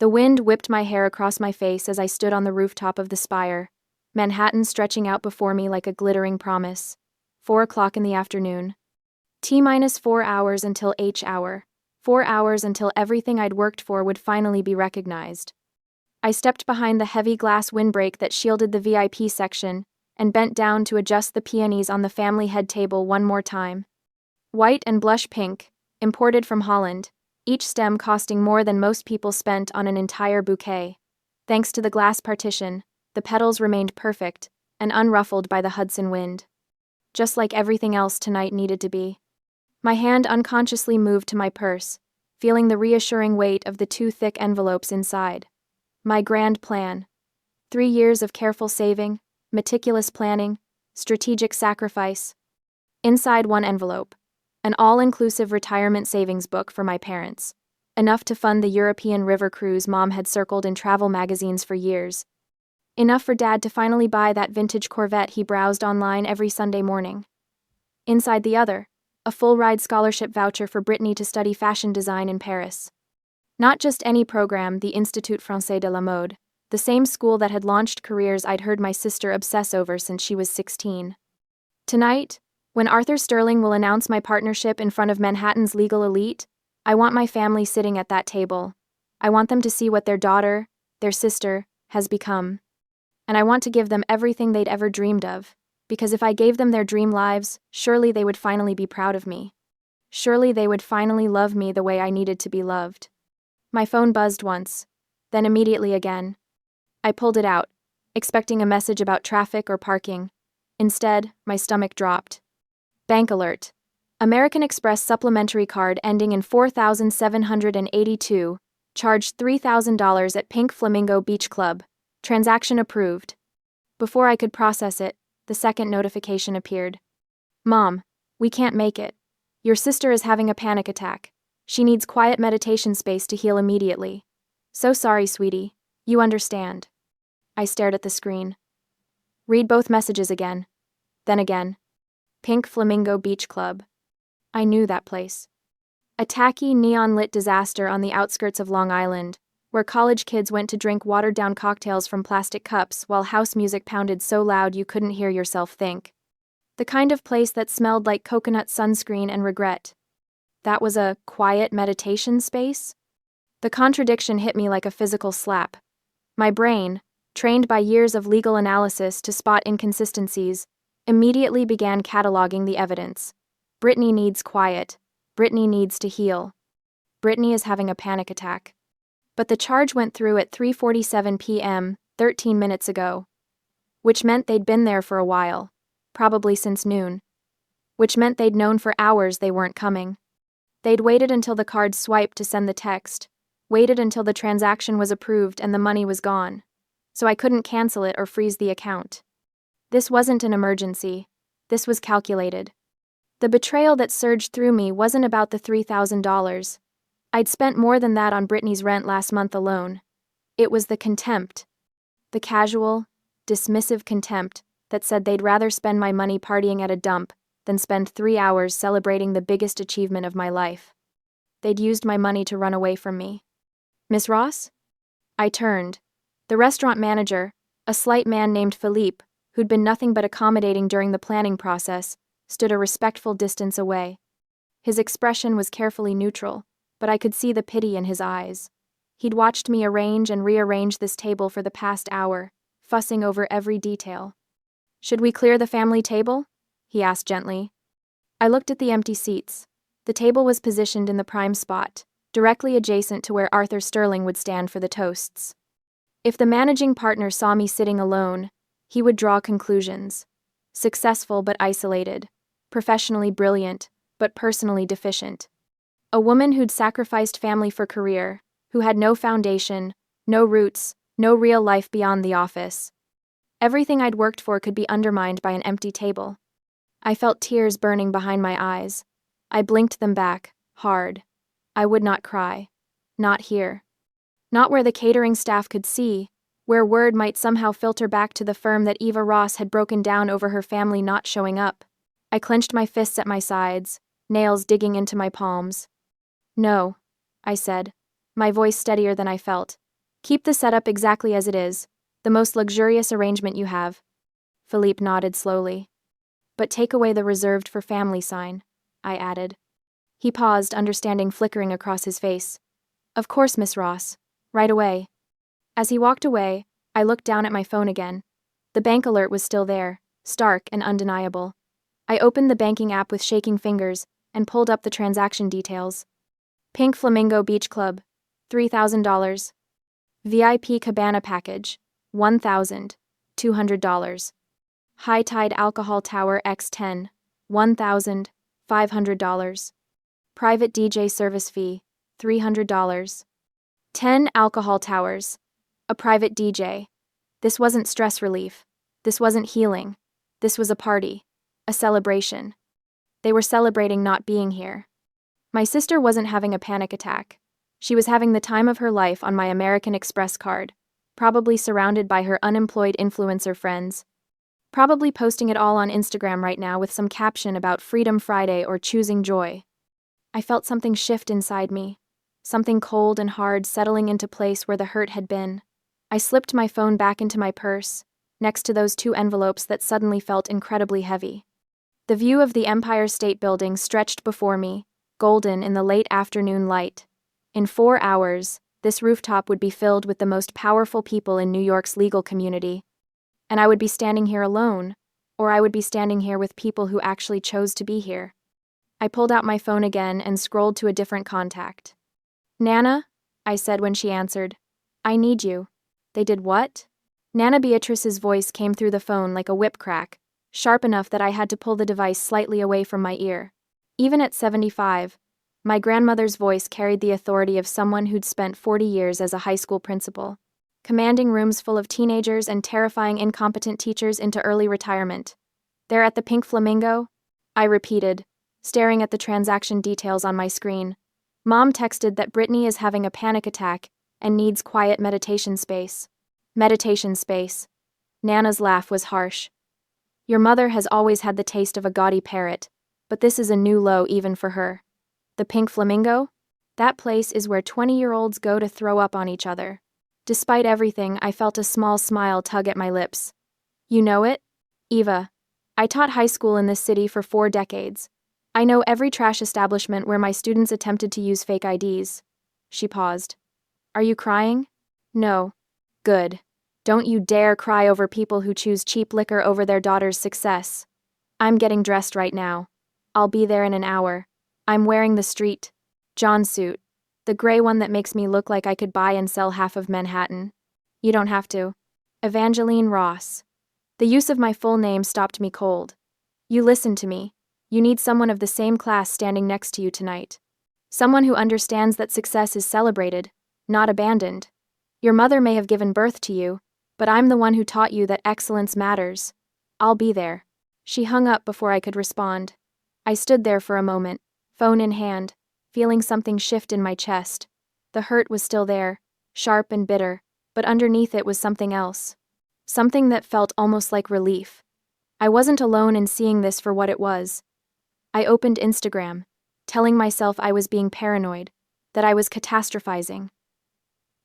The wind whipped my hair across my face as I stood on the rooftop of the spire, Manhattan stretching out before me like a glittering promise. 4 o'clock in the afternoon. T-minus 4 hours until H hour. 4 hours until everything I'd worked for would finally be recognized. I stepped behind the heavy glass windbreak that shielded the VIP section and bent down to adjust the peonies on the family head table one more time. White and blush pink, imported from Holland, each stem costing more than most people spent on an entire bouquet. Thanks to the glass partition, the petals remained perfect and unruffled by the Hudson wind. Just like everything else tonight needed to be. My hand unconsciously moved to my purse, feeling the reassuring weight of the 2 thick envelopes inside. My grand plan. 3 years of careful saving, meticulous planning, strategic sacrifice. Inside one envelope, an all-inclusive retirement savings book for my parents, enough to fund the European river cruise Mom had circled in travel magazines for years. Enough for Dad to finally buy that vintage Corvette he browsed online every Sunday morning. Inside the other, a full-ride scholarship voucher for Brittany to study fashion design in Paris. Not just any program, the Institut Français de la Mode, the same school that had launched careers I'd heard my sister obsess over since she was 16. Tonight, when Arthur Sterling will announce my partnership in front of Manhattan's legal elite, I want my family sitting at that table. I want them to see what their daughter, their sister, has become. And I want to give them everything they'd ever dreamed of, because if I gave them their dream lives, surely they would finally be proud of me. Surely they would finally love me the way I needed to be loved. My phone buzzed once, then immediately again. I pulled it out, expecting a message about traffic or parking. Instead, my stomach dropped. Bank alert. American Express supplementary card ending in 4782, charged $3,000 at Pink Flamingo Beach Club. Transaction approved. Before I could process it, the second notification appeared. Mom, we can't make it. Your sister is having a panic attack. She needs quiet meditation space to heal immediately. So sorry, sweetie. You understand. I stared at the screen. Read both messages again. Then again. Pink Flamingo Beach Club. I knew that place. A tacky, neon-lit disaster on the outskirts of Long Island, where college kids went to drink watered-down cocktails from plastic cups while house music pounded so loud you couldn't hear yourself think. The kind of place that smelled like coconut sunscreen and regret. That was a quiet meditation space? The contradiction hit me like a physical slap. My brain, trained by years of legal analysis to spot inconsistencies, immediately began cataloging the evidence. Brittany needs quiet. Brittany needs to heal. Brittany is having a panic attack. But the charge went through at 3:47 p.m., 13 minutes ago. Which meant they'd been there for a while, probably since noon. Which meant they'd known for hours they weren't coming. They'd waited until the card swiped to send the text, waited until the transaction was approved and the money was gone, so I couldn't cancel it or freeze the account. This wasn't an emergency. This was calculated. The betrayal that surged through me wasn't about the $3,000. I'd spent more than that on Brittany's rent last month alone. It was the contempt. The casual, dismissive contempt that said they'd rather spend my money partying at a dump than spend 3 hours celebrating the biggest achievement of my life. They'd used my money to run away from me. Miss Ross? I turned. The restaurant manager, a slight man named Philippe, who'd been nothing but accommodating during the planning process, stood a respectful distance away. His expression was carefully neutral, but I could see the pity in his eyes. He'd watched me arrange and rearrange this table for the past hour, fussing over every detail. Should we clear the family table? He asked gently. I looked at the empty seats. The table was positioned in the prime spot, directly adjacent to where Arthur Sterling would stand for the toasts. If the managing partner saw me sitting alone, he would draw conclusions. Successful but isolated, professionally brilliant, but personally deficient. A woman who'd sacrificed family for career, who had no foundation, no roots, no real life beyond the office. Everything I'd worked for could be undermined by an empty table. I felt tears burning behind my eyes. I blinked them back, hard. I would not cry. Not here. Not where the catering staff could see, where word might somehow filter back to the firm that Eva Ross had broken down over her family not showing up. I clenched my fists at my sides, nails digging into my palms. No, I said, my voice steadier than I felt. Keep the setup exactly as it is, the most luxurious arrangement you have. Philippe nodded slowly. But take away the reserved for family sign, I added. He paused, understanding flickering across his face. Of course, Miss Ross. Right away. As he walked away, I looked down at my phone again. The bank alert was still there, stark and undeniable. I opened the banking app with shaking fingers and pulled up the transaction details. Pink Flamingo Beach Club, $3,000. VIP Cabana Package, $1,200. High Tide Alcohol Tower X10, $1,500. Private DJ service fee, $300. 10 alcohol towers. A private DJ. This wasn't stress relief. This wasn't healing. This was a party. A celebration. They were celebrating not being here. My sister wasn't having a panic attack. She was having the time of her life on my American Express card, probably surrounded by her unemployed influencer friends. Probably posting it all on Instagram right now with some caption about Freedom Friday or choosing joy. I felt something shift inside me. Something cold and hard settling into place where the hurt had been. I slipped my phone back into my purse, next to those 2 envelopes that suddenly felt incredibly heavy. The view of the Empire State Building stretched before me, golden in the late afternoon light. In 4 hours, this rooftop would be filled with the most powerful people in New York's legal community. And I would be standing here alone, or I would be standing here with people who actually chose to be here. I pulled out my phone again and scrolled to a different contact. Nana, I said when she answered. I need you. They did what? Nana Beatrice's voice came through the phone like a whip crack, sharp enough that I had to pull the device slightly away from my ear. Even at 75, my grandmother's voice carried the authority of someone who'd spent 40 years as a high school principal, commanding rooms full of teenagers and terrifying incompetent teachers into early retirement. They're at the Pink Flamingo? I repeated, staring at the transaction details on my screen. Mom texted that Brittany is having a panic attack and needs quiet meditation space. Meditation space. Nana's laugh was harsh. Your mother has always had the taste of a gaudy parrot, but this is a new low even for her. The Pink Flamingo? That place is where 20-year-olds go to throw up on each other. Despite everything, I felt a small smile tug at my lips. You know it? Eva. I taught high school in this city for 4 decades. I know every trash establishment where my students attempted to use fake IDs. She paused. Are you crying? No. Good. Don't you dare cry over people who choose cheap liquor over their daughter's success. I'm getting dressed right now. I'll be there in an hour. I'm wearing the street John suit. The gray one that makes me look like I could buy and sell half of Manhattan. You don't have to. Evangeline Ross. The use of my full name stopped me cold. You listen to me. You need someone of the same class standing next to you tonight. Someone who understands that success is celebrated, not abandoned. Your mother may have given birth to you, but I'm the one who taught you that excellence matters. I'll be there. She hung up before I could respond. I stood there for a moment, phone in hand, feeling something shift in my chest. The hurt was still there, sharp and bitter, but underneath it was something else. Something that felt almost like relief. I wasn't alone in seeing this for what it was. I opened Instagram, telling myself I was being paranoid, that I was catastrophizing.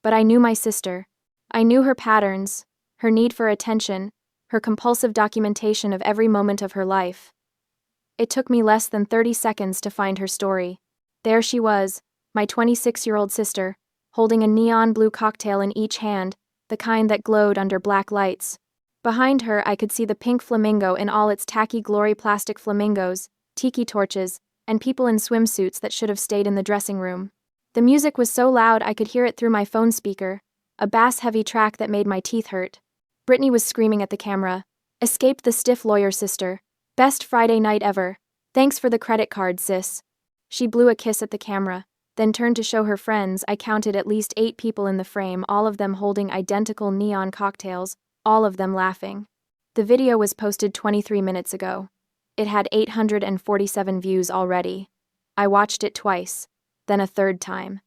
But I knew my sister. I knew her patterns, her need for attention, her compulsive documentation of every moment of her life. It took me less than 30 seconds to find her story. There she was, my 26-year-old sister, holding a neon blue cocktail in each hand, the kind that glowed under black lights. Behind her, I could see the Pink Flamingo in all its tacky glory, plastic flamingos, tiki torches, and people in swimsuits that should have stayed in the dressing room. The music was so loud I could hear it through my phone speaker, a bass-heavy track that made my teeth hurt. Brittany was screaming at the camera. Escaped the stiff lawyer, sister. Best Friday night ever. Thanks for the credit card, sis. She blew a kiss at the camera, then turned to show her friends. I counted at least 8 people in the frame, all of them holding identical neon cocktails, all of them laughing. The video was posted 23 minutes ago. It had 847 views already. I watched it twice, then a third time.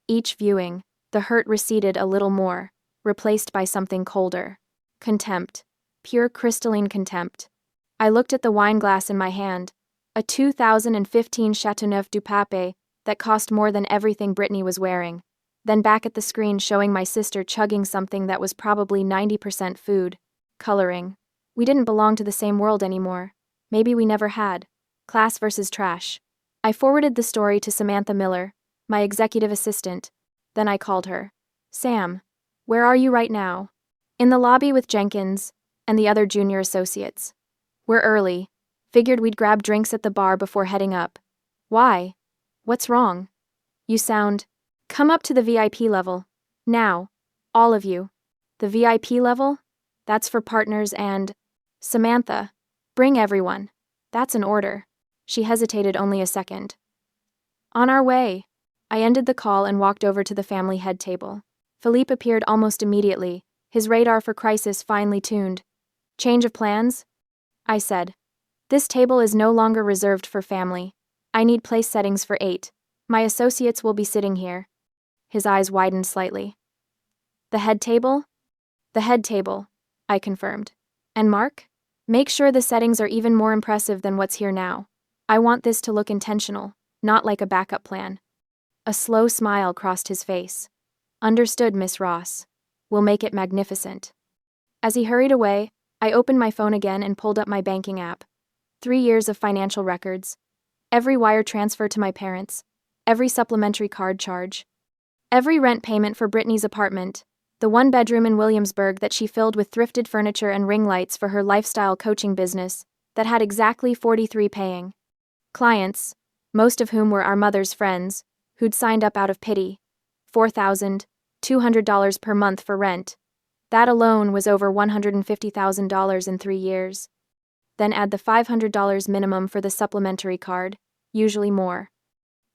Each viewing, the hurt receded a little more, replaced by something colder. Contempt. Pure crystalline contempt. I looked at the wine glass in my hand, a 2015 Chateauneuf du Pape that cost more than everything Brittany was wearing. then back at the screen showing my sister chugging something that was probably 90% food. Coloring. We didn't belong to the same world anymore. Maybe we never had. Class versus trash. I forwarded the story to Samantha Miller, my executive assistant. Then I called her. Sam, where are you right now? In the lobby with Jenkins and the other junior associates. We're early. Figured we'd grab drinks at the bar before heading up. Why? What's wrong? You sound... Come up to the VIP level. Now. All of you. The VIP level? That's for partners and... Samantha. Bring everyone. That's an order. She hesitated only a second. On our way. I ended the call and walked over to the family head table. Philippe appeared almost immediately, his radar for crisis finely tuned. Change of plans? I said. This table is no longer reserved for family. I need place settings for 8. My associates will be sitting here. His eyes widened slightly. The head table? The head table, I confirmed. And Mark? Make sure the settings are even more impressive than what's here now. I want this to look intentional, not like a backup plan. A slow smile crossed his face. Understood, Miss Ross. We'll make it magnificent. As he hurried away, I opened my phone again and pulled up my banking app. 3 years of financial records. Every wire transfer to my parents. Every supplementary card charge. Every rent payment for Brittany's apartment. The 1-bedroom in Williamsburg that she filled with thrifted furniture and ring lights for her lifestyle coaching business that had exactly 43 paying clients, most of whom were our mother's friends, who'd signed up out of pity. $4,200 per month for rent. That alone was over $150,000 in 3 years. Then add the $500 minimum for the supplementary card, usually more.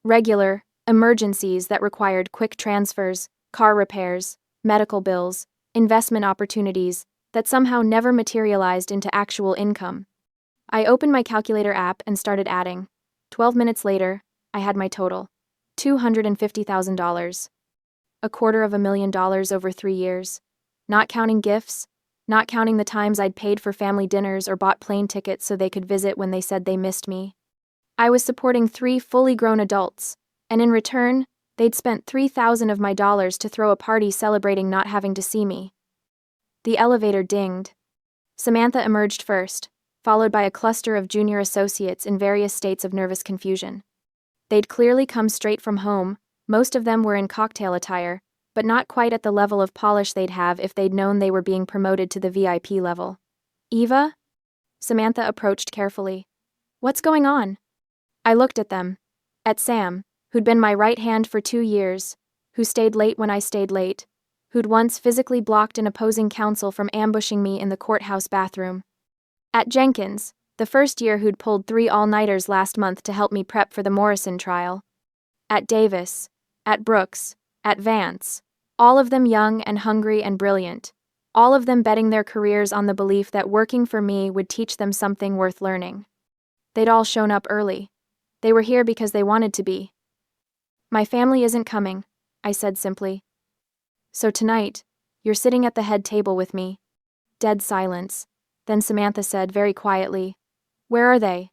Regular, emergencies that required quick transfers, car repairs, medical bills, investment opportunities that somehow never materialized into actual income. I opened my calculator app and started adding. 12 minutes later, I had my total. $250,000. $250,000 over 3 years. Not counting gifts, not counting the times I'd paid for family dinners or bought plane tickets so they could visit when they said they missed me. I was supporting 3 fully grown adults, and in return, they'd spent $3,000 of my dollars to throw a party celebrating not having to see me. The elevator dinged. Samantha emerged first, followed by a cluster of junior associates in various states of nervous confusion. They'd clearly come straight from home, most of them were in cocktail attire, but not quite at the level of polish they'd have if they'd known they were being promoted to the VIP level. Eva? Samantha approached carefully. What's going on? I looked at them. At Sam, who'd been my right hand for 2 years, who stayed late when I stayed late, who'd once physically blocked an opposing counsel from ambushing me in the courthouse bathroom. At Jenkins, the first year who'd pulled 3 all-nighters last month to help me prep for the Morrison trial. At Davis, at Brooks, at Vance, all of them young and hungry and brilliant, all of them betting their careers on the belief that working for me would teach them something worth learning. They'd all shown up early. They were here because they wanted to be. My family isn't coming, I said simply. So tonight, you're sitting at the head table with me. Dead silence. Then Samantha said very quietly, Where are they?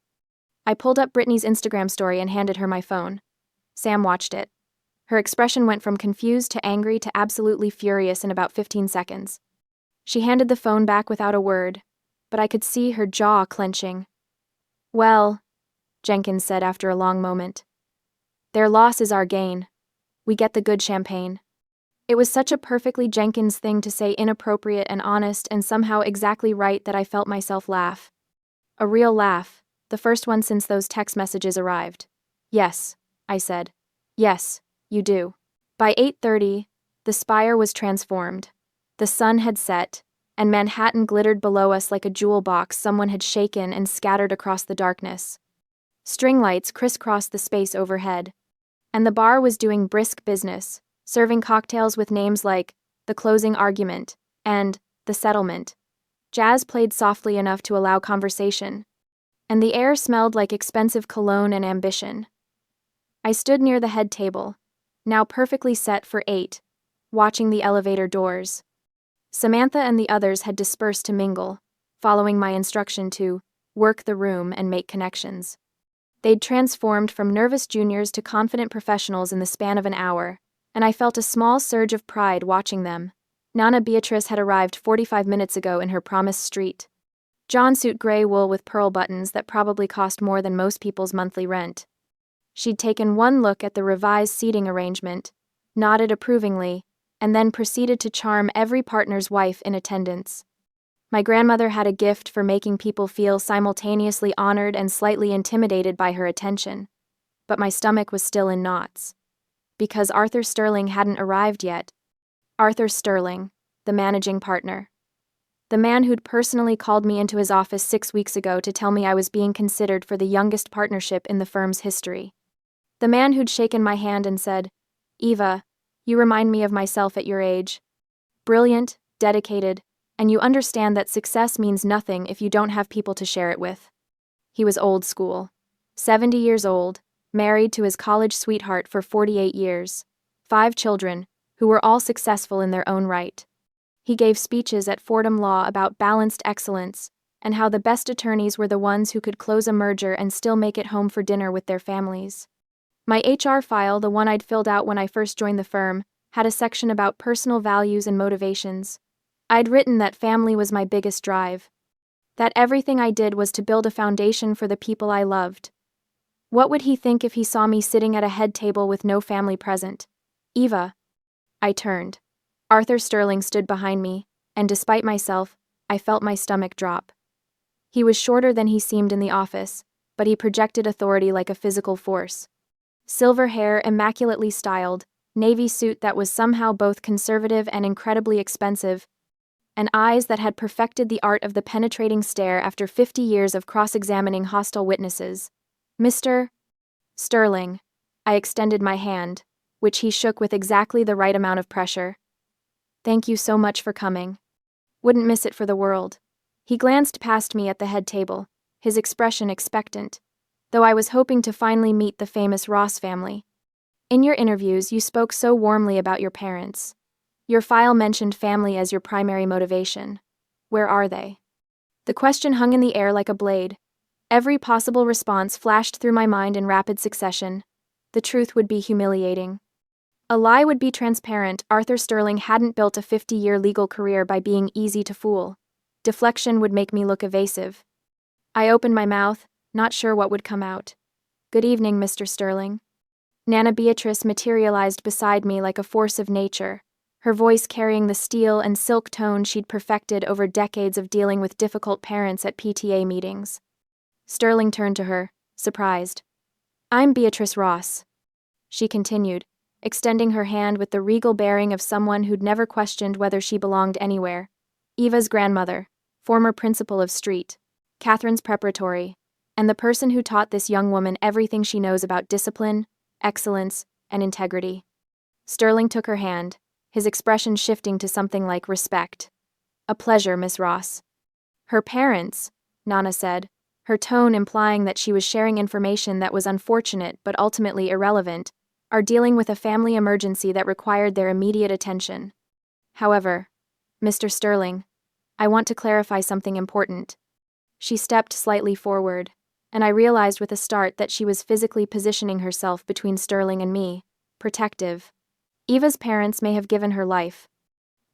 I pulled up Brittany's Instagram story and handed her my phone. Sam watched it. Her expression went from confused to angry to absolutely furious in about 15 seconds. She handed the phone back without a word, but I could see her jaw clenching. Well, Jenkins said after a long moment. Their loss is our gain. We get the good champagne. It was such a perfectly Jenkins thing to say, inappropriate and honest and somehow exactly right, that I felt myself laugh. A real laugh, the first one since those text messages arrived. Yes, I said. Yes, you do. By 8:30, the spire was transformed. The sun had set, and Manhattan glittered below us like a jewel box someone had shaken and scattered across the darkness. String lights crisscrossed the space overhead, and the bar was doing brisk business, serving cocktails with names like The Closing Argument and The Settlement. Jazz played softly enough to allow conversation, and the air smelled like expensive cologne and ambition. I stood near the head table, now perfectly set for 8, watching the elevator doors. Samantha and the others had dispersed to mingle, following my instruction to work the room and make connections. They'd transformed from nervous juniors to confident professionals in the span of an hour, and I felt a small surge of pride watching them. Nana Beatrice had arrived 45 minutes ago in her promised street. John suit gray wool with pearl buttons that probably cost more than most people's monthly rent. She'd taken one look at the revised seating arrangement, nodded approvingly, and then proceeded to charm every partner's wife in attendance. My grandmother had a gift for making people feel simultaneously honored and slightly intimidated by her attention. But my stomach was still in knots. Because Arthur Sterling hadn't arrived yet. Arthur Sterling, the managing partner. The man who'd personally called me into his office 6 weeks ago to tell me I was being considered for the youngest partnership in the firm's history. The man who'd shaken my hand and said, "Eva, you remind me of myself at your age. Brilliant, dedicated, and you understand that success means nothing if you don't have people to share it with." He was old school. 70 years old, married to his college sweetheart for 48 years, 5 children, who were all successful in their own right. He gave speeches at Fordham Law about balanced excellence, and how the best attorneys were the ones who could close a merger and still make it home for dinner with their families. My HR file, the one I'd filled out when I first joined the firm, had a section about personal values and motivations. I'd written that family was my biggest drive. That everything I did was to build a foundation for the people I loved. What would he think if he saw me sitting at a head table with no family present? "Eva." I turned. Arthur Sterling stood behind me, and despite myself, I felt my stomach drop. He was shorter than he seemed in the office, but he projected authority like a physical force. Silver hair, immaculately styled, navy suit that was somehow both conservative and incredibly expensive, and eyes that had perfected the art of the penetrating stare after 50 years of cross-examining hostile witnesses. "Mr. Sterling." I extended my hand, which he shook with exactly the right amount of pressure. "Thank you so much for coming. Wouldn't miss it for the world." He glanced past me at the head table, his expression expectant, though I was hoping to finally meet the famous Ross family. "In your interviews, you spoke so warmly about your parents. Your file mentioned family as your primary motivation. Where are they?" The question hung in the air like a blade. Every possible response flashed through my mind in rapid succession. The truth would be humiliating. A lie would be transparent. Arthur Sterling hadn't built a 50-year legal career by being easy to fool. Deflection would make me look evasive. I opened my mouth, not sure what would come out. "Good evening, Mr. Sterling." Nana Beatrice materialized beside me like a force of nature, her voice carrying the steel and silk tone she'd perfected over decades of dealing with difficult parents at PTA meetings. Sterling turned to her, surprised. "I'm Beatrice Ross," she continued, extending her hand with the regal bearing of someone who'd never questioned whether she belonged anywhere. "Eva's grandmother, former principal of Street, Catherine's preparatory, and the person who taught this young woman everything she knows about discipline, excellence, and integrity." Sterling took her hand, his expression shifting to something like respect. "A pleasure, Miss Ross." "Her parents," Nana said, her tone implying that she was sharing information that was unfortunate but ultimately irrelevant, "are dealing with a family emergency that required their immediate attention. However, Mr. Sterling, I want to clarify something important." She stepped slightly forward, and I realized with a start that she was physically positioning herself between Sterling and me, protective. "Eva's parents may have given her life,"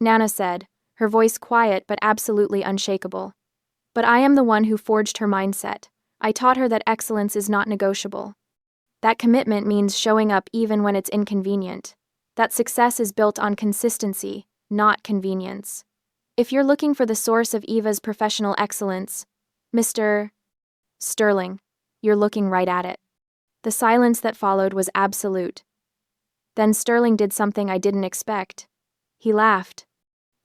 Nana said, her voice quiet but absolutely unshakable. "But I am the one who forged her mindset. I taught her that excellence is not negotiable. That commitment means showing up even when it's inconvenient. That success is built on consistency, not convenience. If you're looking for the source of Eva's professional excellence, Mr. Sterling, you're looking right at it." The silence that followed was absolute. Then Sterling did something I didn't expect. He laughed.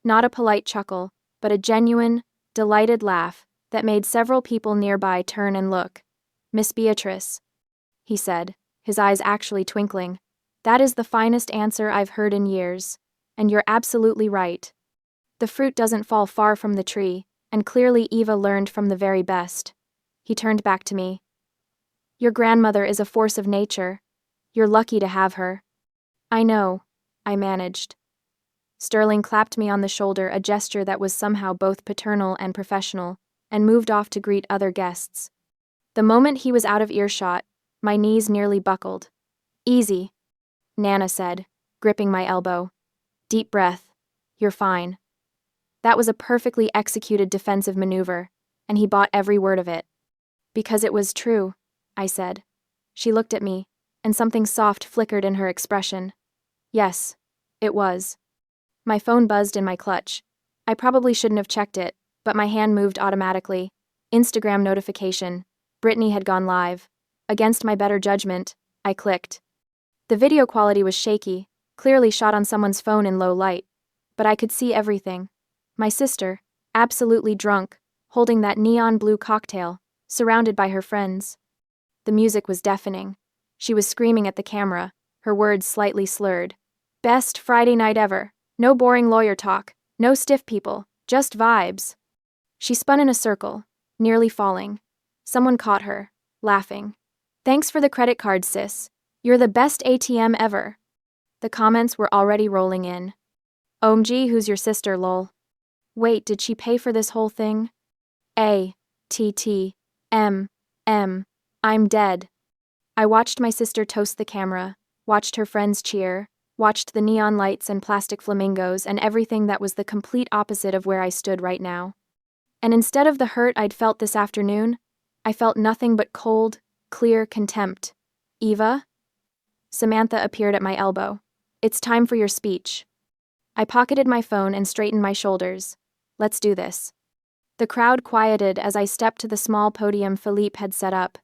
Not a polite chuckle, but a genuine, delighted laugh that made several people nearby turn and look. "Miss Beatrice," he said, his eyes actually twinkling, "that is the finest answer I've heard in years, and you're absolutely right. The fruit doesn't fall far from the tree, and clearly Eva learned from the very best." He turned back to me. "Your grandmother is a force of nature. You're lucky to have her." "I know," I managed. Sterling clapped me on the shoulder, a gesture that was somehow both paternal and professional, and moved off to greet other guests. The moment he was out of earshot, my knees nearly buckled. "Easy," Nana said, gripping my elbow. Deep breath. You're fine. That was a perfectly executed defensive maneuver, and he bought every word of it. Because it was true, I said. She looked at me, and something soft flickered in her expression. Yes, it was. My phone buzzed in my clutch. I probably shouldn't have checked it, but my hand moved automatically. Instagram notification. Brittany had gone live. Against my better judgment, I clicked. The video quality was shaky, clearly shot on someone's phone in low light, but I could see everything. My sister, absolutely drunk, holding that neon blue cocktail, surrounded by her friends. The music was deafening. She was screaming at the camera, her words slightly slurred. Best Friday night ever. No boring lawyer talk, no stiff people, just vibes. She spun in a circle, nearly falling. Someone caught her, laughing. Thanks for the credit card, sis. You're the best ATM ever. The comments were already rolling in. OMG, who's your sister, lol? Wait, did she pay for this whole thing? I'm dead. I watched my sister toast the camera, watched her friends cheer, watched the neon lights and plastic flamingos and everything that was the complete opposite of where I stood right now. And instead of the hurt I'd felt this afternoon, I felt nothing but cold, clear contempt. Eva? Samantha appeared at my elbow. It's time for your speech. I pocketed my phone and straightened my shoulders. Let's do this. The crowd quieted as I stepped to the small podium Philippe had set up.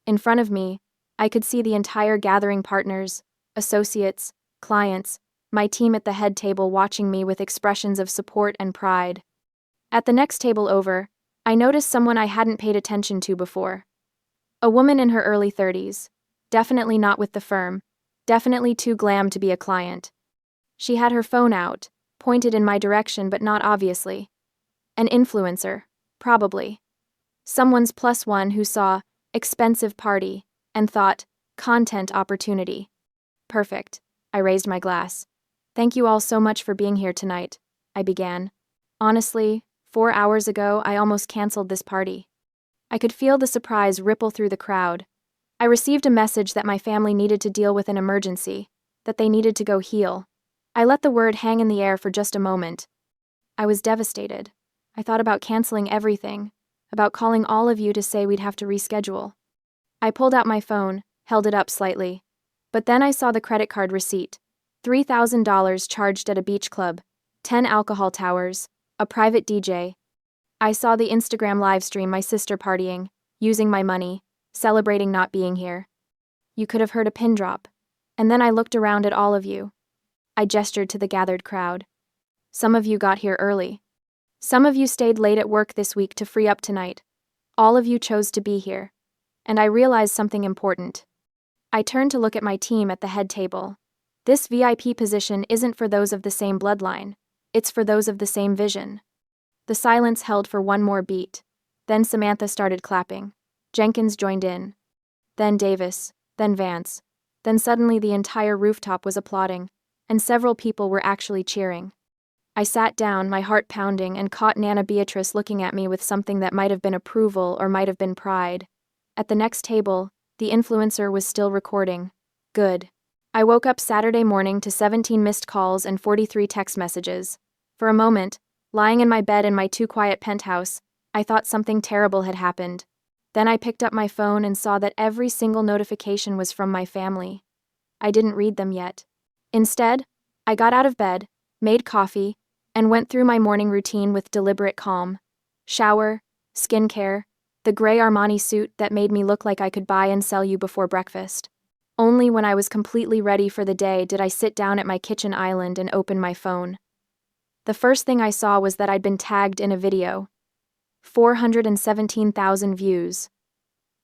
In front of me, I could see the entire gathering partners, associates, clients, my team at the head table watching me with expressions of support and pride. At the next table over, I noticed someone I hadn't paid attention to before. A woman in her early 30s, definitely not with the firm, definitely too glam to be a client. She had her phone out, pointed in my direction but not obviously. An influencer, probably. Someone's +1 who saw expensive party and thought content opportunity. Perfect. I raised my glass. Thank you all so much for being here tonight, I began. Honestly, 4 hours ago I almost canceled this party. I could feel the surprise ripple through the crowd. I received a message that my family needed to deal with an emergency, that they needed to go heal. I let the word hang in the air for just a moment. I was devastated. I thought about canceling everything, about calling all of you to say we'd have to reschedule. I pulled out my phone, held it up slightly. But then I saw the credit card receipt. $3,000 charged at a beach club, 10 alcohol towers, a private DJ. I saw the Instagram live stream my sister partying, using my money, celebrating not being here. You could have heard a pin drop. And then I looked around at all of you. I gestured to the gathered crowd. Some of you got here early. Some of you stayed late at work this week to free up tonight. All of you chose to be here. And I realized something important. I turned to look at my team at the head table. This VIP position isn't for those of the same bloodline. It's for those of the same vision. The silence held for one more beat. Then Samantha started clapping. Jenkins joined in. Then Davis. Then Vance. Then suddenly the entire rooftop was applauding, and several people were actually cheering. I sat down, my heart pounding, and caught Nana Beatrice looking at me with something that might have been approval or might have been pride. At the next table, the influencer was still recording. Good. I woke up Saturday morning to 17 missed calls and 43 text messages. For a moment, lying in my bed in my too quiet penthouse, I thought something terrible had happened. Then I picked up my phone and saw that every single notification was from my family. I didn't read them yet. Instead, I got out of bed, made coffee, and went through my morning routine with deliberate calm. Shower, skincare, the gray Armani suit that made me look like I could buy and sell you before breakfast. Only when I was completely ready for the day did I sit down at my kitchen island and open my phone. The first thing I saw was that I'd been tagged in a video. 417,000 views.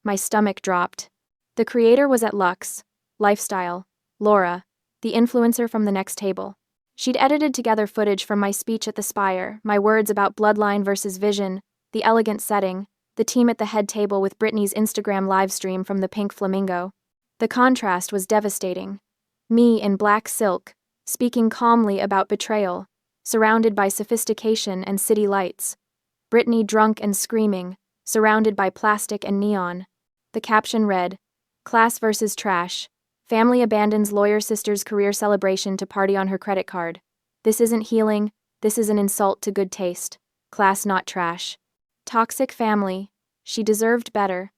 My stomach dropped. The creator was at Lux, Lifestyle, Laura, the influencer from the next table. She'd edited together footage from my speech at the Spire, my words about bloodline versus vision, the elegant setting, the team at the head table with Brittany's Instagram livestream from the Pink Flamingo. The contrast was devastating. Me in black silk, speaking calmly about betrayal, surrounded by sophistication and city lights. Brittany drunk and screaming, surrounded by plastic and neon. The caption read, "Class versus trash. Family abandons lawyer sister's career celebration to party on her credit card. This isn't healing, this is an insult to good taste. Class not trash. Toxic family. She deserved better.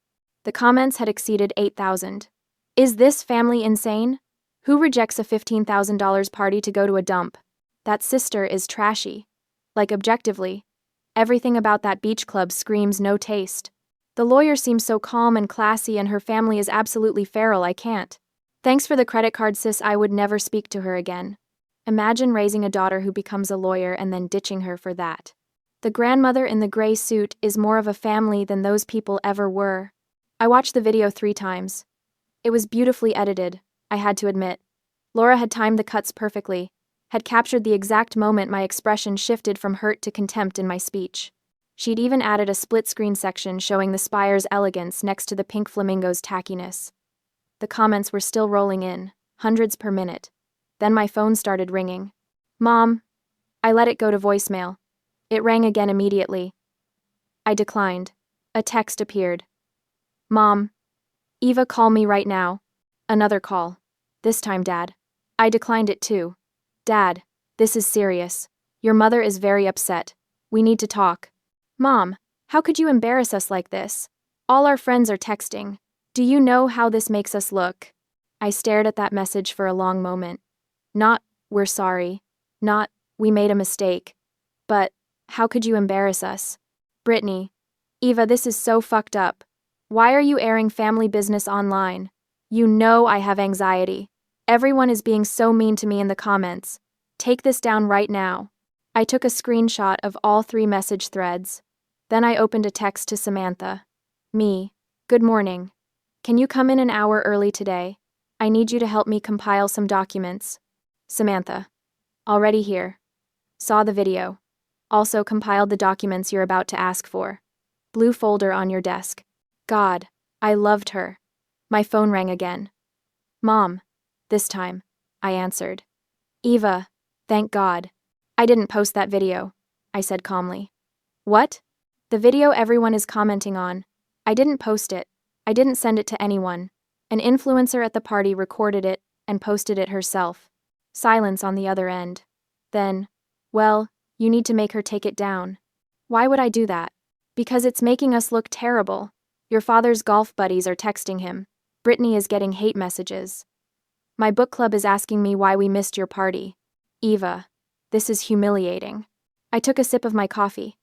The comments had exceeded 8,000. Is this family insane? Who rejects a $15,000 party to go to a dump? That sister is trashy. Like, objectively. Everything about that beach club screams no taste. The lawyer seems so calm and classy, and her family is absolutely feral. I can't. Thanks for the credit card, sis. I would never speak to her again. Imagine raising a daughter who becomes a lawyer and then ditching her for that. The grandmother in the gray suit is more of a family than those people ever were. I watched the video 3 times. It was beautifully edited, I had to admit. Laura had timed the cuts perfectly, had captured the exact moment my expression shifted from hurt to contempt in my speech. She'd even added a split-screen section showing the spire's elegance next to the pink flamingo's tackiness. The comments were still rolling in, hundreds per minute. Then my phone started ringing. Mom. I let it go to voicemail. It rang again immediately. I declined. A text appeared. Mom. Eva, call me right now. Another call. This time, Dad. I declined it too. Dad, this is serious. Your mother is very upset. We need to talk. Mom, how could you embarrass us like this? All our friends are texting. Do you know how this makes us look? I stared at that message for a long moment. Not, we're sorry. Not, we made a mistake. But, how could you embarrass us? Brittany. Eva, this is so fucked up. Why are you airing family business online? You know I have anxiety. Everyone is being so mean to me in the comments. Take this down right now. I took a screenshot of all 3 message threads. Then I opened a text to Samantha. Me. Good morning. Can you come in an hour early today? I need you to help me compile some documents. Samantha. Already here. Saw the video. Also compiled the documents you're about to ask for. Blue folder on your desk. God, I loved her. My phone rang again. Mom. This time, I answered. Eva, thank God. I didn't post that video, I said calmly. What? The video everyone is commenting on. I didn't post it. I didn't send it to anyone. An influencer at the party recorded it and posted it herself. Silence on the other end. Then, well, you need to make her take it down. Why would I do that? Because it's making us look terrible. Your father's golf buddies are texting him. Brittany is getting hate messages. My book club is asking me why we missed your party. Eva, this is humiliating. I took a sip of my coffee.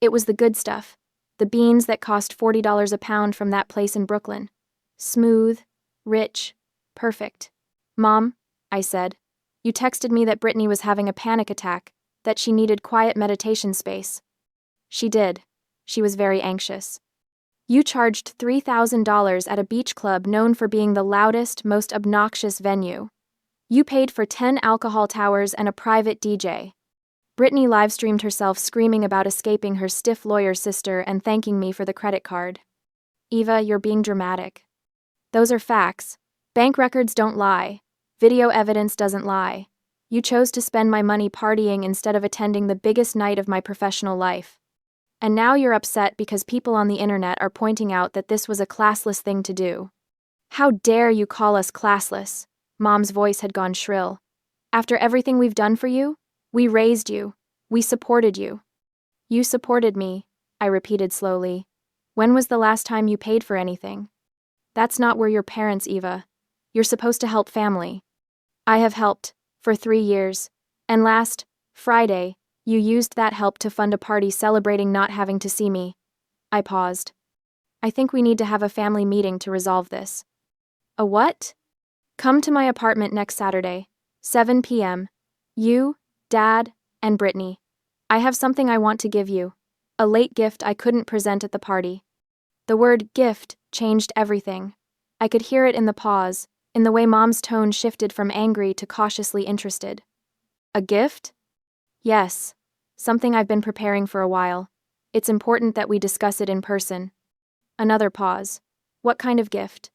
It was the good stuff. The beans that cost $40 a pound from that place in Brooklyn. Smooth, rich, perfect. Mom, I said, you texted me that Brittany was having a panic attack, that she needed quiet meditation space. She did. She was very anxious. You charged $3,000 at a beach club known for being the loudest, most obnoxious venue. You paid for 10 alcohol towers and a private DJ. Brittany livestreamed herself screaming about escaping her stiff lawyer sister and thanking me for the credit card. Eva, you're being dramatic. Those are facts. Bank records don't lie. Video evidence doesn't lie. You chose to spend my money partying instead of attending the biggest night of my professional life. And now you're upset because people on the internet are pointing out that this was a classless thing to do. How dare you call us classless? Mom's voice had gone shrill. After everything we've done for you? We raised you. We supported you. You supported me, I repeated slowly. When was the last time you paid for anything? That's not where your parents, Eva. You're supposed to help family. I have helped, for 3 years. And last Friday, you used that help to fund a party celebrating not having to see me. I paused. I think we need to have a family meeting to resolve this. A what? Come to my apartment next Saturday, 7 p.m. You, Dad, and Brittany. I have something I want to give you. A late gift I couldn't present at the party. The word gift changed everything. I could hear it in the pause, in the way Mom's tone shifted from angry to cautiously interested. A gift? Yes. Something I've been preparing for a while. It's important that we discuss it in person. Another pause. What kind of gift?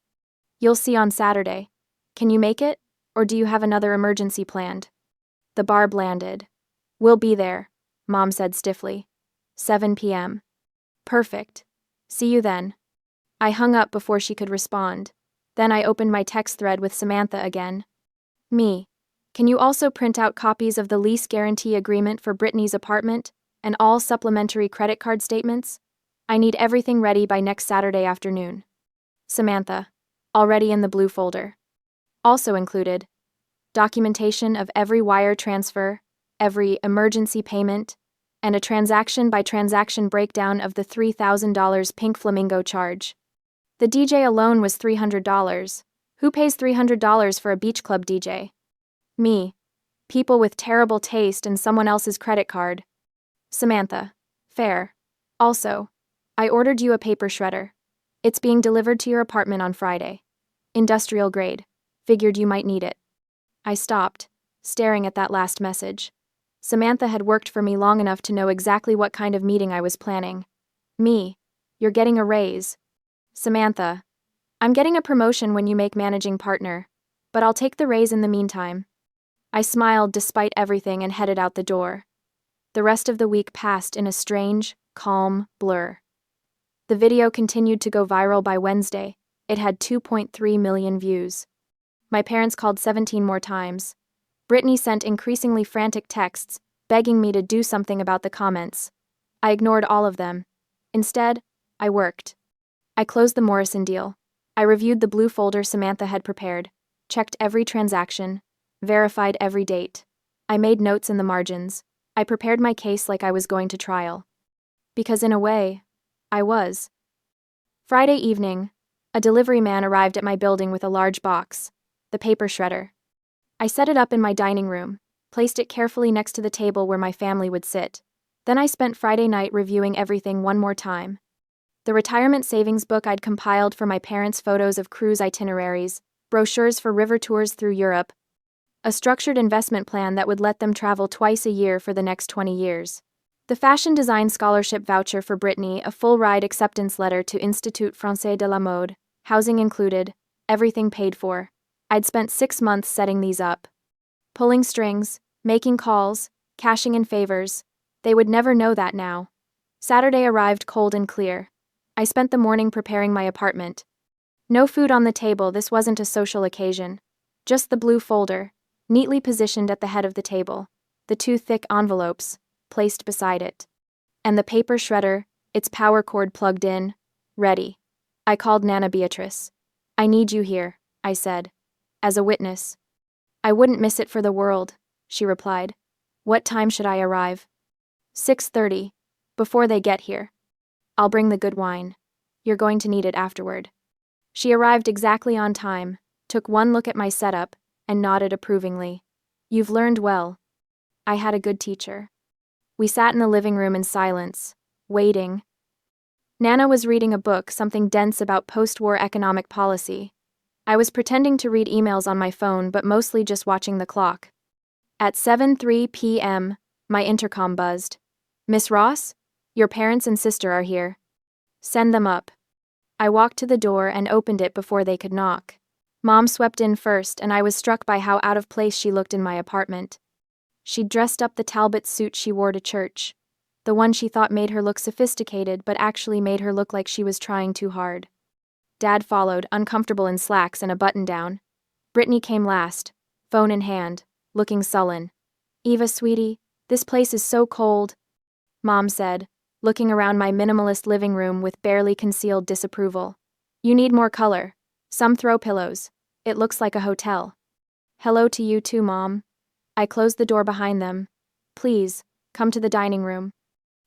You'll see on Saturday. Can you make it? Or do you have another emergency planned? The barb landed. We'll be there, Mom said stiffly. 7 p.m. Perfect. See you then. I hung up before she could respond. Then I opened my text thread with Samantha again. Me. Can you also print out copies of the lease guarantee agreement for Brittany's apartment and all supplementary credit card statements? I need everything ready by next Saturday afternoon. Samantha. Already in the blue folder. Also included documentation of every wire transfer, every emergency payment, and a transaction-by-transaction breakdown of the $3,000 Pink Flamingo charge. The DJ alone was $300. Who pays $300 for a beach club DJ? Me. People with terrible taste and someone else's credit card. Samantha. Fair. Also, I ordered you a paper shredder. It's being delivered to your apartment on Friday. Industrial grade. Figured you might need it. I stopped, staring at that last message. Samantha had worked for me long enough to know exactly what kind of meeting I was planning. Me. You're getting a raise. Samantha. I'm getting a promotion when you make managing partner, but I'll take the raise in the meantime. I smiled despite everything and headed out the door. The rest of the week passed in a strange, calm blur. The video continued to go viral by Wednesday. It had 2.3 million views. My parents called 17 more times. Brittany sent increasingly frantic texts, begging me to do something about the comments. I ignored all of them. Instead, I worked. I closed the Morrison deal. I reviewed the blue folder Samantha had prepared, checked every transaction, verified every date. I made notes in the margins. I prepared my case like I was going to trial. Because in a way, I was. Friday evening, a delivery man arrived at my building with a large box, the paper shredder. I set it up in my dining room, placed it carefully next to the table where my family would sit. Then I spent Friday night reviewing everything one more time. The retirement savings book I'd compiled for my parents' photos of cruise itineraries, brochures for river tours through Europe, a structured investment plan that would let them travel twice a year for the next 20 years. The fashion design scholarship voucher for Brittany, a full-ride acceptance letter to Institut Français de la Mode, housing included, everything paid for. I'd spent 6 months setting these up. Pulling strings, making calls, cashing in favors. They would never know that now. Saturday arrived cold and clear. I spent the morning preparing my apartment. No food on the table, this wasn't a social occasion. Just the blue folder, neatly positioned at the head of the table. The 2 thick envelopes, placed beside it. And the paper shredder, its power cord plugged in, ready. I called Nana Beatrice. I need you here, I said. As a witness. I wouldn't miss it for the world, she replied. What time should I arrive? 6:30. Before they get here. I'll bring the good wine. You're going to need it afterward. She arrived exactly on time, took one look at my setup, and nodded approvingly. You've learned well. I had a good teacher. We sat in the living room in silence, waiting. Nana was reading a book, something dense about post-war economic policy. I was pretending to read emails on my phone, but mostly just watching the clock. At 7:03 p.m., my intercom buzzed. Miss Ross? Your parents and sister are here. Send them up. I walked to the door and opened it before they could knock. Mom swept in first, and I was struck by how out of place she looked in my apartment. She'd dressed up the Talbot suit she wore to church. The one she thought made her look sophisticated, but actually made her look like she was trying too hard. Dad followed, uncomfortable in slacks and a button-down. Brittany came last, phone in hand, looking sullen. Eva, sweetie, this place is so cold, Mom said, looking around my minimalist living room with barely concealed disapproval. You need more color. Some throw pillows. It looks like a hotel. Hello to you too, Mom. I closed the door behind them. Please, come to the dining room.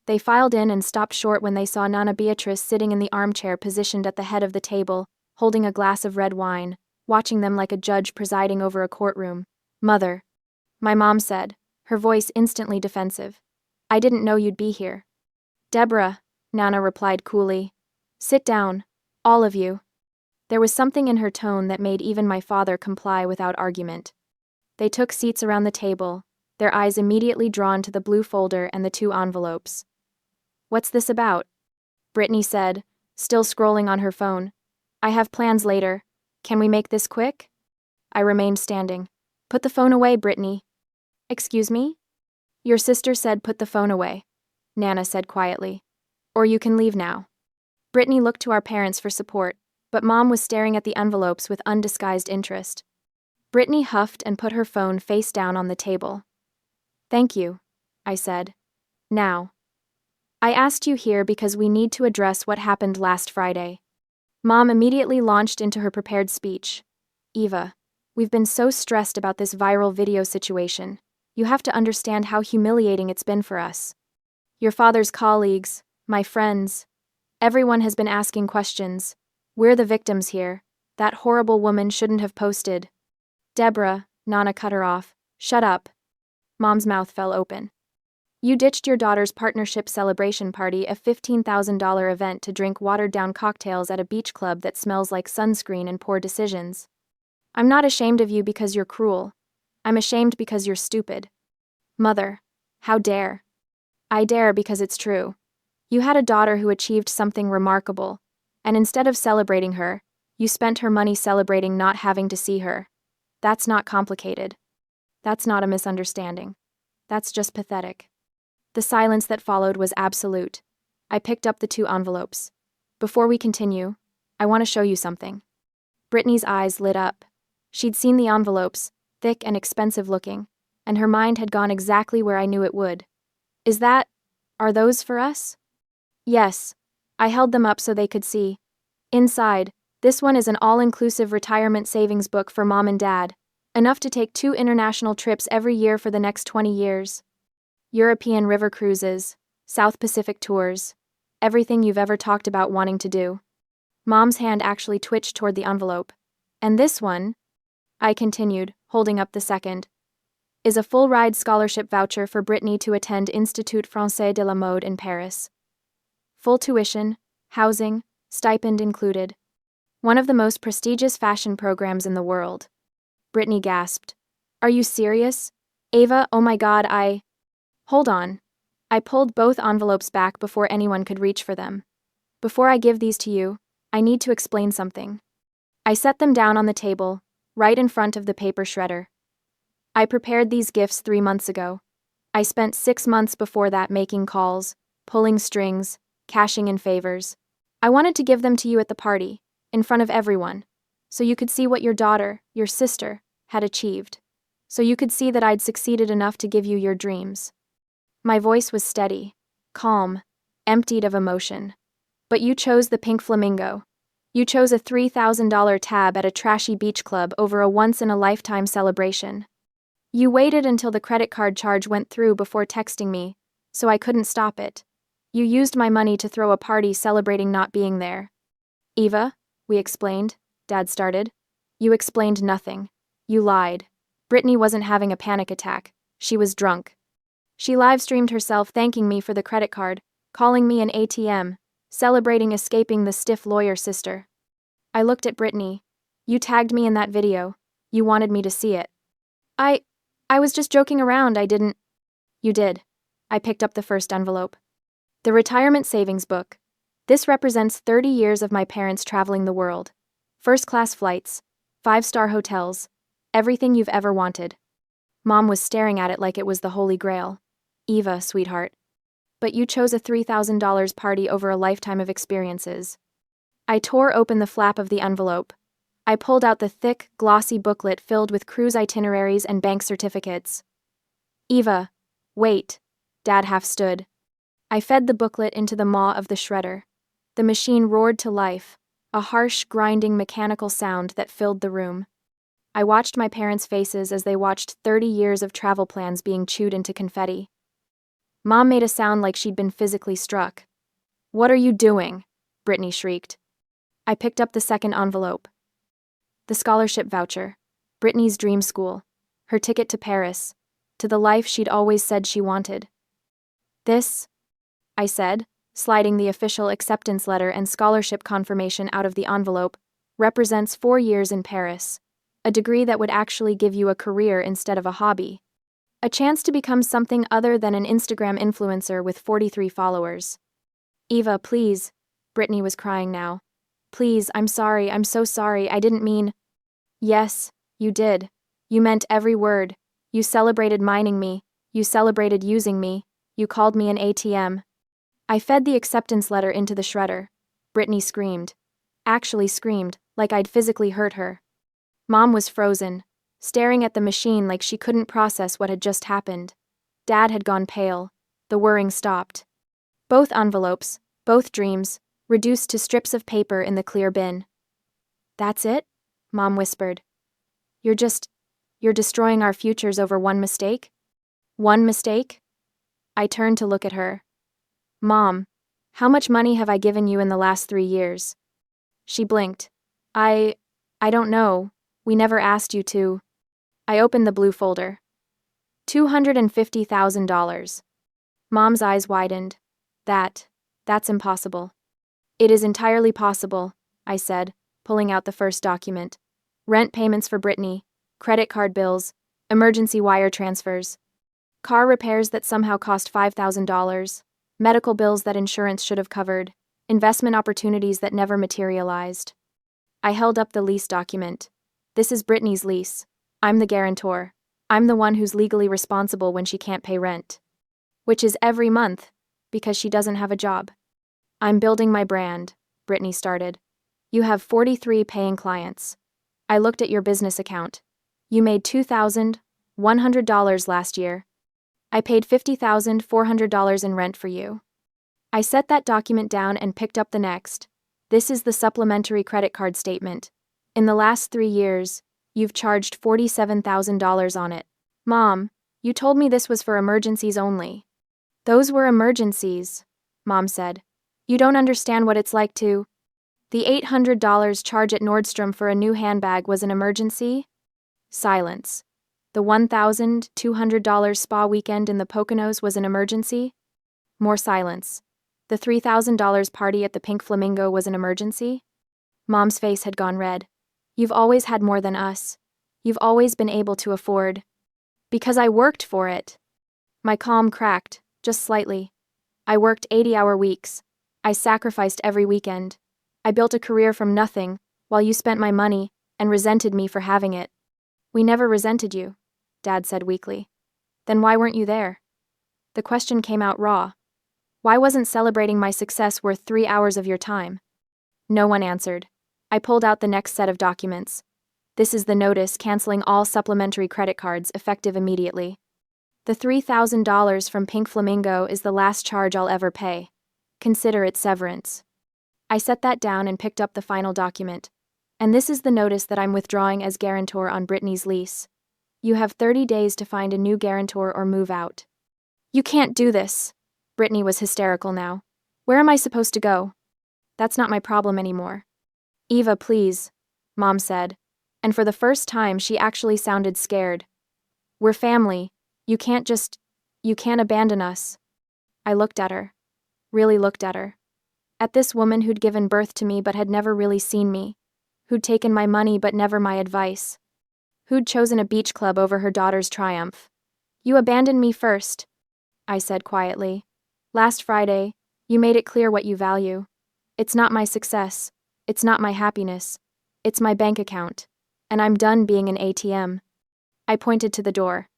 They filed in and stopped short when they saw Nana Beatrice sitting in the armchair positioned at the head of the table, holding a glass of red wine, watching them like a judge presiding over a courtroom. Mother. My mom said, her voice instantly defensive. I didn't know you'd be here. Deborah, Nana replied coolly. Sit down, all of you. There was something in her tone that made even my father comply without argument. They took seats around the table, their eyes immediately drawn to the blue folder and the 2 envelopes. What's this about? Brittany said, still scrolling on her phone. I have plans later. Can we make this quick? I remained standing. Put the phone away, Brittany. Excuse me? Your sister said put the phone away, Nana said quietly. Or you can leave now. Brittany looked to our parents for support. but Mom was staring at the envelopes with undisguised interest. Brittany huffed and put her phone face down on the table. "Thank you," I said. "Now. I asked you here because we need to address what happened last Friday." Mom immediately launched into her prepared speech. "Eva, we've been so stressed about this viral video situation. You have to understand how humiliating it's been for us. Your father's colleagues, my friends, everyone has been asking questions. We're the victims here. That horrible woman shouldn't have posted." "Deborah," Nana cut her off. "Shut up." Mom's mouth fell open. "You ditched your daughter's partnership celebration party, a $15,000 event to drink watered-down cocktails at a beach club that smells like sunscreen and poor decisions. I'm not ashamed of you because you're cruel. I'm ashamed because you're stupid. Mother, how dare?" "I dare because it's true. You had a daughter who achieved something remarkable, and instead of celebrating her, you spent her money celebrating not having to see her. That's not complicated. That's not a misunderstanding. That's just pathetic." The silence that followed was absolute. I picked up the 2 envelopes. "Before we continue, I want to show you something." Brittany's eyes lit up. She'd seen the envelopes, thick and expensive looking, and her mind had gone exactly where I knew it would. Are those for us?" "Yes." I held them up so they could see. "Inside, this one is an all-inclusive retirement savings book for Mom and Dad, enough to take 2 international trips every year for the next 20 years. European river cruises, South Pacific tours, everything you've ever talked about wanting to do." Mom's hand actually twitched toward the envelope. "And this one," I continued, holding up the second, "is a full-ride scholarship voucher for Brittany to attend Institut Français de la Mode in Paris. Full tuition, housing, stipend included. One of the most prestigious fashion programs in the world." Brittany gasped. "Are you serious? Eva, oh my God, Hold on." I pulled both envelopes back before anyone could reach for them. "Before I give these to you, I need to explain something." I set them down on the table, right in front of the paper shredder. "I prepared these gifts 3 months ago. I spent 6 months before that making calls, pulling strings, cashing in favors. I wanted to give them to you at the party, in front of everyone, so you could see what your daughter, your sister, had achieved. So you could see that I'd succeeded enough to give you your dreams." My voice was steady, calm, emptied of emotion. "But you chose the pink flamingo. You chose a $3,000 tab at a trashy beach club over a once-in-a-lifetime celebration. You waited until the credit card charge went through before texting me, so I couldn't stop it. You used my money to throw a party celebrating not being there." "Eva," we explained, Dad started. "You explained nothing. You lied. Brittany wasn't having a panic attack. She was drunk. She live-streamed herself thanking me for the credit card, calling me an ATM, celebrating escaping the stiff lawyer sister." I looked at Brittany. "You tagged me in that video. You wanted me to see it." I was just joking around, I didn't." "You did." I picked up the first envelope. "The retirement savings book. This represents 30 years of my parents traveling the world. First-class flights, 5-star hotels, everything you've ever wanted." Mom was staring at it like it was the Holy Grail. "Eva, sweetheart. But you chose a $3,000 party over a lifetime of experiences." I tore open the flap of the envelope. I pulled out the thick, glossy booklet filled with cruise itineraries and bank certificates. "Eva, wait." Dad half stood. I fed the booklet into the maw of the shredder. The machine roared to life, a harsh, grinding mechanical sound that filled the room. I watched my parents' faces as they watched 30 years of travel plans being chewed into confetti. Mom made a sound like she'd been physically struck. "What are you doing?" Brittany shrieked. I picked up the second envelope. The scholarship voucher, Brittany's dream school, her ticket to Paris, to the life she'd always said she wanted. "This," I said, sliding the official acceptance letter and scholarship confirmation out of the envelope, "represents 4 years in Paris, a degree that would actually give you a career instead of a hobby. A chance to become something other than an Instagram influencer with 43 followers." "Eva, please." Brittany was crying now. "Please, I'm sorry, I'm so sorry, I didn't mean." "Yes, you did. You meant every word. You celebrated mining me. You celebrated using me. You called me an ATM." I fed the acceptance letter into the shredder. Brittany screamed. Actually screamed, like I'd physically hurt her. Mom was frozen, staring at the machine like she couldn't process what had just happened. Dad had gone pale. The whirring stopped. Both envelopes, both dreams, reduced to strips of paper in the clear bin. "That's it?" Mom whispered. You're destroying our futures over one mistake?" "One mistake?" I turned to look at her. "Mom, how much money have I given you in the last 3 years?" She blinked. I don't know. We never asked you to." I opened the blue folder. $250,000. Mom's eyes widened. That's impossible." "It is entirely possible," I said, pulling out the first document. "Rent payments for Brittany, credit card bills, emergency wire transfers, car repairs that somehow cost $5,000, medical bills that insurance should have covered, investment opportunities that never materialized." I held up the lease document. "This is Brittany's lease. I'm the guarantor. I'm the one who's legally responsible when she can't pay rent. Which is every month, because she doesn't have a job." "I'm building my brand," Brittany started. "You have 43 paying clients. I looked at your business account. You made $2,100 last year. I paid $50,400 in rent for you." I set that document down and picked up the next. "This is the supplementary credit card statement. In the last 3 years, you've charged $47,000 on it." "Mom, you told me this was for emergencies only." "Those were emergencies," Mom said. "You don't understand what it's like to—" "The $800 charge at Nordstrom for a new handbag was an emergency?" Silence. "The $1,200 spa weekend in the Poconos was an emergency?" More silence. "The $3,000 party at the Pink Flamingo was an emergency?" Mom's face had gone red. "You've always had more than us. You've always been able to afford—" "Because I worked for it." My calm cracked, just slightly. "I worked 80-hour weeks. I sacrificed every weekend. I built a career from nothing, while you spent my money, and resented me for having it." "We never resented you," Dad said weakly. "Then why weren't you there?" The question came out raw. "Why wasn't celebrating my success worth 3 hours of your time?" No one answered. I pulled out the next set of documents. "This is the notice canceling all supplementary credit cards effective immediately. The $3,000 from Pink Flamingo is the last charge I'll ever pay. Consider it severance." I set that down and picked up the final document. "And this is the notice that I'm withdrawing as guarantor on Brittany's lease. You have 30 days to find a new guarantor or move out." "You can't do this." Brittany was hysterical now. "Where am I supposed to go?" "That's not my problem anymore." "Eva, please," Mom said. And for the first time she actually sounded scared. "We're family. You can't abandon us." I looked at her. Really looked at her. At this woman who'd given birth to me but had never really seen me. Who'd taken my money but never my advice. Who'd chosen a beach club over her daughter's triumph. "You abandoned me first," I said quietly. "Last Friday, you made it clear what you value. It's not my success. It's not my happiness. It's my bank account. And I'm done being an ATM." I pointed to the door.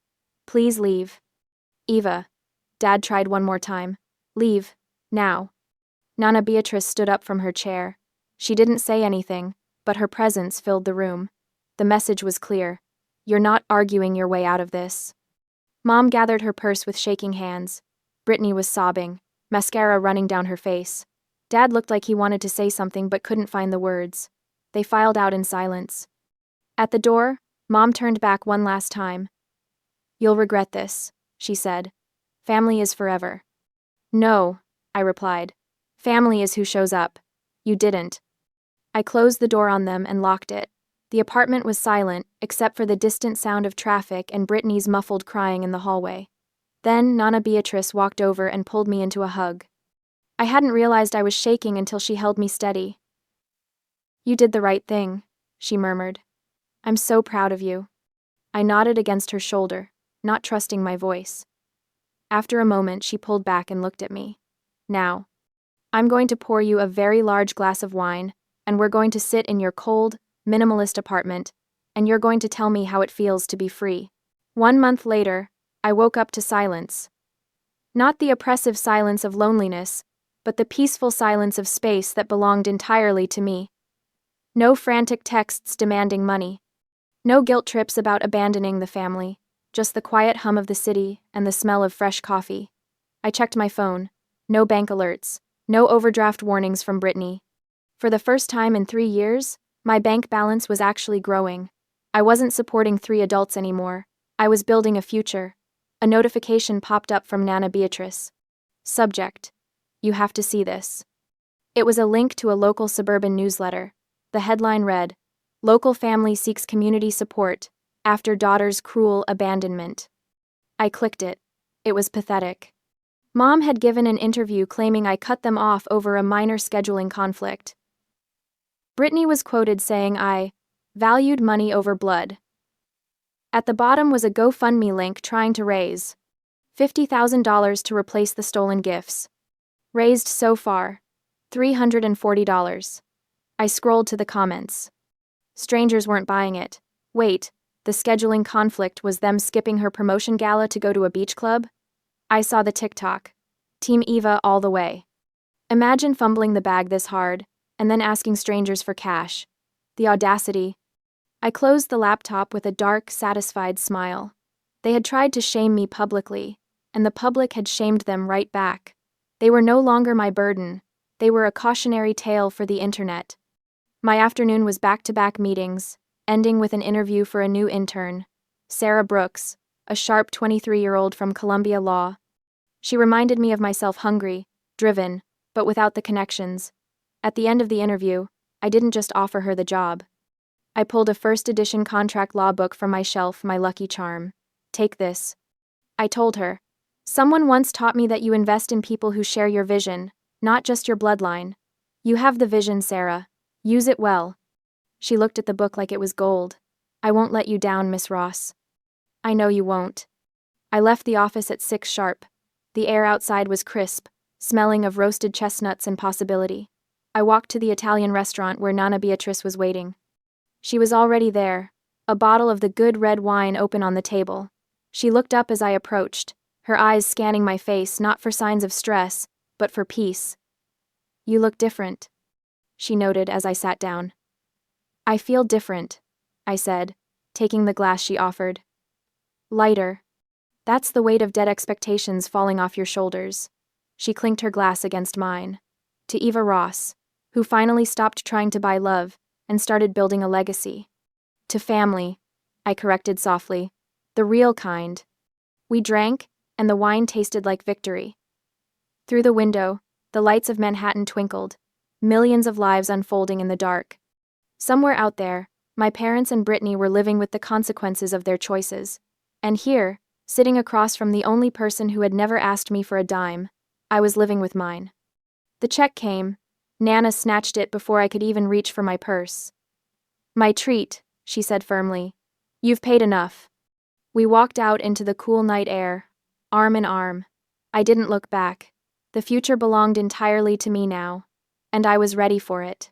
"Please leave." "Eva." Dad tried one more time. "Leave. Now." Nana Beatrice stood up from her chair. She didn't say anything, but her presence filled the room. The message was clear. You're not arguing your way out of this. Mom gathered her purse with shaking hands. Brittany was sobbing, mascara running down her face. Dad looked like he wanted to say something but couldn't find the words. They filed out in silence. At the door, Mom turned back one last time. "You'll regret this," she said. "Family is forever." "No," I replied. "Family is who shows up. You didn't." I closed the door on them and locked it. The apartment was silent, except for the distant sound of traffic and Brittany's muffled crying in the hallway. Then Nana Beatrice walked over and pulled me into a hug. I hadn't realized I was shaking until she held me steady. "You did the right thing," she murmured. "I'm so proud of you." I nodded against her shoulder, not trusting my voice. After a moment, she pulled back and looked at me. "Now, I'm going to pour you a very large glass of wine, and we're going to sit in your cold, minimalist apartment, and you're going to tell me how it feels to be free." 1 month later, I woke up to silence. Not the oppressive silence of loneliness, but the peaceful silence of space that belonged entirely to me. No frantic texts demanding money. No guilt trips about abandoning the family. Just the quiet hum of the city and the smell of fresh coffee. I checked my phone. No bank alerts. No overdraft warnings from Brittany. For the first time in 3 years, my bank balance was actually growing. I wasn't supporting 3 adults anymore. I was building a future. A notification popped up from Nana Beatrice. Subject: You have to see this. It was a link to a local suburban newsletter. The headline read, "Local family seeks community support after daughter's cruel abandonment." I clicked it. It was pathetic. Mom had given an interview claiming I cut them off over a minor scheduling conflict. Brittany was quoted saying I valued money over blood. At the bottom was a GoFundMe link trying to raise $50,000 to replace the stolen gifts. Raised so far, $340. I scrolled to the comments. Strangers weren't buying it. Wait, the scheduling conflict was them skipping her promotion gala to go to a beach club? I saw the TikTok. Team Eva all the way. Imagine fumbling the bag this hard, and then asking strangers for cash. The audacity. I closed the laptop with a dark, satisfied smile. They had tried to shame me publicly, and the public had shamed them right back. They were no longer my burden. They were a cautionary tale for the internet. My afternoon was back-to-back meetings, ending with an interview for a new intern, Sarah Brooks, a sharp 23-year-old from Columbia Law. She reminded me of myself, hungry, driven, but without the connections. At the end of the interview, I didn't just offer her the job. I pulled a first-edition contract law book from my shelf, my lucky charm. Take this. I told her. Someone once taught me that you invest in people who share your vision, not just your bloodline. You have the vision, Sarah. Use it well. She looked at the book like it was gold. I won't let you down, Miss Ross. I know you won't. I left the office at 6 sharp. The air outside was crisp, smelling of roasted chestnuts and possibility. I walked to the Italian restaurant where Nana Beatrice was waiting. She was already there, a bottle of the good red wine open on the table. She looked up as I approached, her eyes scanning my face not for signs of stress, but for peace. You look different, she noted as I sat down. I feel different, I said, taking the glass she offered. Lighter. That's the weight of dead expectations falling off your shoulders. She clinked her glass against mine. To Eva Ross, who finally stopped trying to buy love and started building a legacy. To family, I corrected softly. The real kind. We drank, and the wine tasted like victory. Through the window, the lights of Manhattan twinkled, millions of lives unfolding in the dark. Somewhere out there, my parents and Brittany were living with the consequences of their choices. And here, sitting across from the only person who had never asked me for a dime, I was living with mine. The check came. Nana snatched it before I could even reach for my purse. My treat, she said firmly. You've paid enough. We walked out into the cool night air, arm in arm. I didn't look back. The future belonged entirely to me now, and I was ready for it.